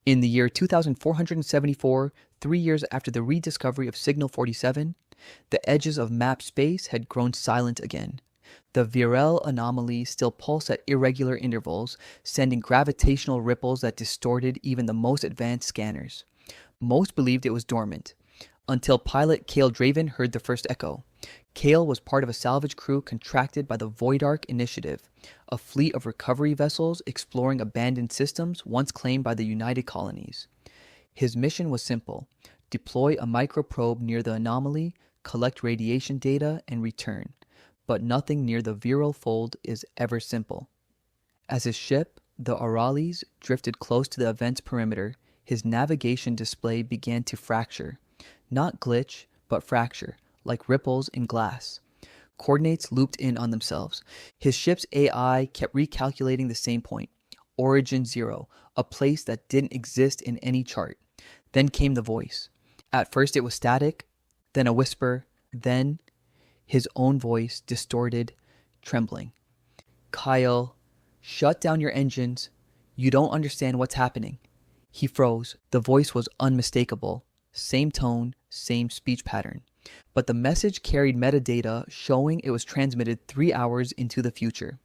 In the year 2474, 3 years after the rediscovery of Signal 47, the edges of map space had grown silent again. The Virel Anomaly still pulsed at irregular intervals, sending gravitational ripples that distorted even the most advanced scanners. Most believed it was dormant, until pilot Kael Draven heard the first echo. Kael was part of a salvage crew contracted by the VOIDARC initiative, a fleet of recovery vessels exploring abandoned systems once claimed by the United Colonies. His mission was simple: deploy a microprobe near the anomaly, collect radiation data, and return. But nothing near the Virel fold is ever simple. As his ship, the Auralis, drifted close to the event's perimeter, his navigation display began to fracture. Not glitch, but fracture, like ripples in glass. Coordinates looped in on themselves. His ship's AI kept recalculating the same point. Origin 0, a place that didn't exist in any chart. Then came the voice. At first it was static, then a whisper, then his own voice, distorted, trembling. Kael, shut down your engines. You don't understand what's happening. He froze. The voice was unmistakable. Same tone, same speech pattern. But the message carried metadata showing it was transmitted 3 hours into the future.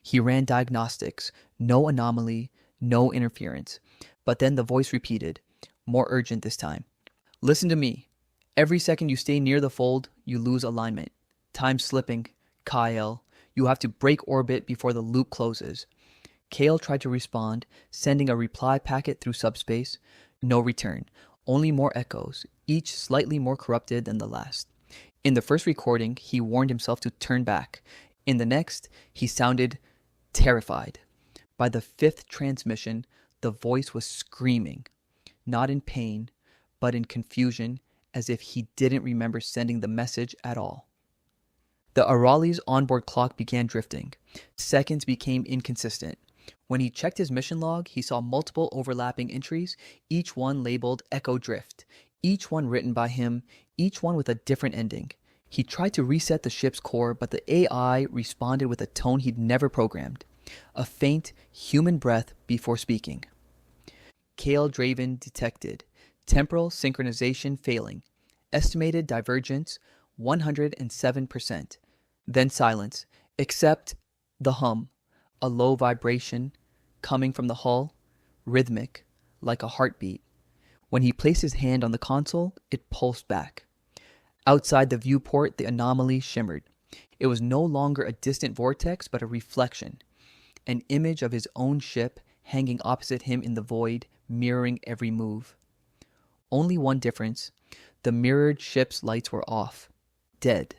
He ran diagnostics. No anomaly, no interference. But then the voice repeated, more urgent this time. Listen to me. Every second you stay near the fold, you lose alignment. Time's slipping. Kael, you have to break orbit before the loop closes. Kael tried to respond, sending a reply packet through subspace. No return. Only more echoes, each slightly more corrupted than the last. In the first recording, he warned himself to turn back. In the next, he sounded terrified. By the fifth transmission, the voice was screaming, not in pain, but in confusion, as if he didn't remember sending the message at all. The Aurali's onboard clock began drifting. Seconds became inconsistent. When he checked his mission log, he saw multiple overlapping entries, each one labeled Echo Drift, each one written by him, each one with a different ending. He tried to reset the ship's core, but the AI responded with a tone he'd never programmed, a faint, human breath before speaking. Kael Draven detected. Temporal synchronization failing. Estimated divergence 107%. Then silence, except the hum, a low vibration coming from the hull, rhythmic, like a heartbeat. When he placed his hand on the console, it pulsed back. Outside the viewport, the anomaly shimmered. It was no longer a distant vortex, but a reflection, an image of his own ship hanging opposite him in the void, mirroring every move. Only one difference: the mirrored ship's lights were off, dead,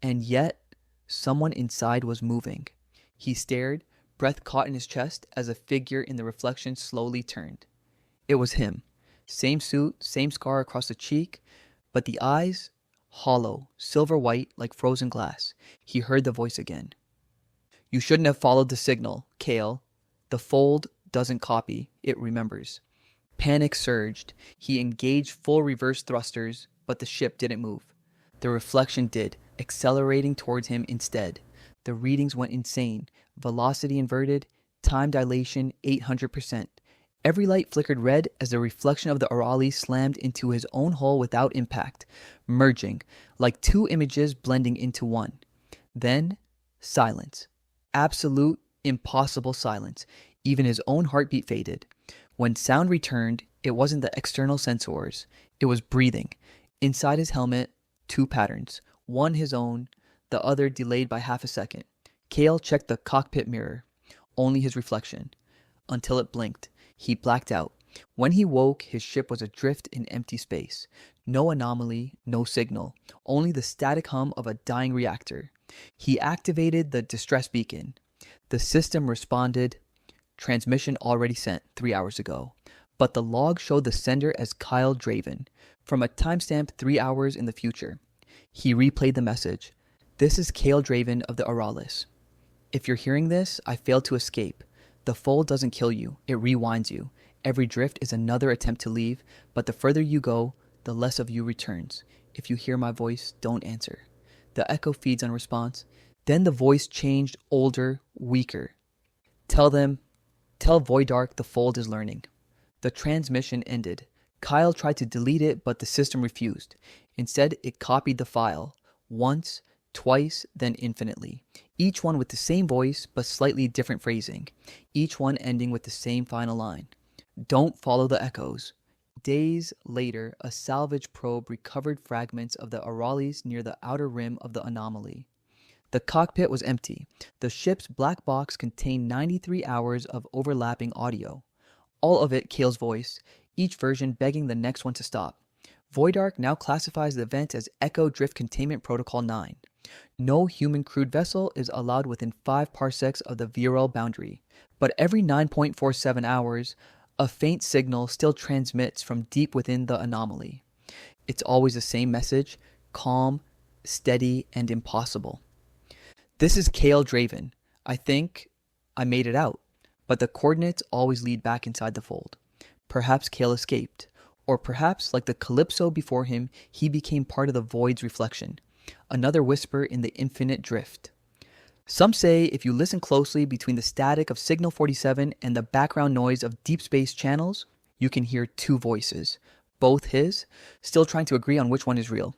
and yet someone inside was moving. He stared, breath caught in his chest, as a figure in the reflection slowly turned. It was him. Same suit, same scar across the cheek, but the eyes, hollow, silver white like frozen glass. He heard the voice again. You shouldn't have followed the signal, Kael. The fold doesn't copy, it remembers. Panic surged. He engaged full reverse thrusters, but the ship didn't move. The reflection did, accelerating towards him instead. The readings went insane. Velocity inverted, time dilation 800%. Every light flickered red as the reflection of the Aurali slammed into his own hull without impact, merging, like two images blending into one. Then, silence. Absolute, impossible silence. Even his own heartbeat faded. When sound returned, it wasn't the external sensors. It was breathing. Inside his helmet, two patterns. One his own, the other delayed by half a second. Kael checked the cockpit mirror. Only his reflection. Until it blinked. He blacked out. When he woke, his ship was adrift in empty space. No anomaly, no signal. Only the static hum of a dying reactor. He activated the distress beacon. The system responded, transmission already sent 3 hours ago. But the log showed the sender as Kael Draven, from a timestamp 3 hours in the future. He replayed the message. This is Kael Draven of the Auralis. If you're hearing this, I failed to escape. The fold doesn't kill you, it rewinds you. Every drift is another attempt to leave, but the further you go, the less of you returns. If you hear my voice, don't answer. The echo feeds on response. Then the voice changed, older, weaker. Tell VOIDARC the fold is learning. The transmission ended. Kael tried to delete it, but the system refused. Instead, it copied the file. Once, twice, then infinitely. Each one with the same voice, but slightly different phrasing. Each one ending with the same final line. Don't follow the echoes. Days later, a salvage probe recovered fragments of the Auralis near the outer rim of the anomaly. The cockpit was empty. The ship's black box contained 93 hours of overlapping audio. All of it Kael's voice, each version begging the next one to stop. VOIDARC now classifies the event as Echo Drift Containment Protocol 9. No human crewed vessel is allowed within 5 parsecs of the Virel boundary, but every 9.47 hours, a faint signal still transmits from deep within the anomaly. It's always the same message, calm, steady, and impossible. This is Kael Draven. I think I made it out, but the coordinates always lead back inside the fold. Perhaps Kael escaped, or perhaps, like the Calypso before him, he became part of the void's reflection, another whisper in the infinite drift. Some say if you listen closely between the static of Signal 47 and the background noise of deep space channels, you can hear two voices, both his, still trying to agree on which one is real.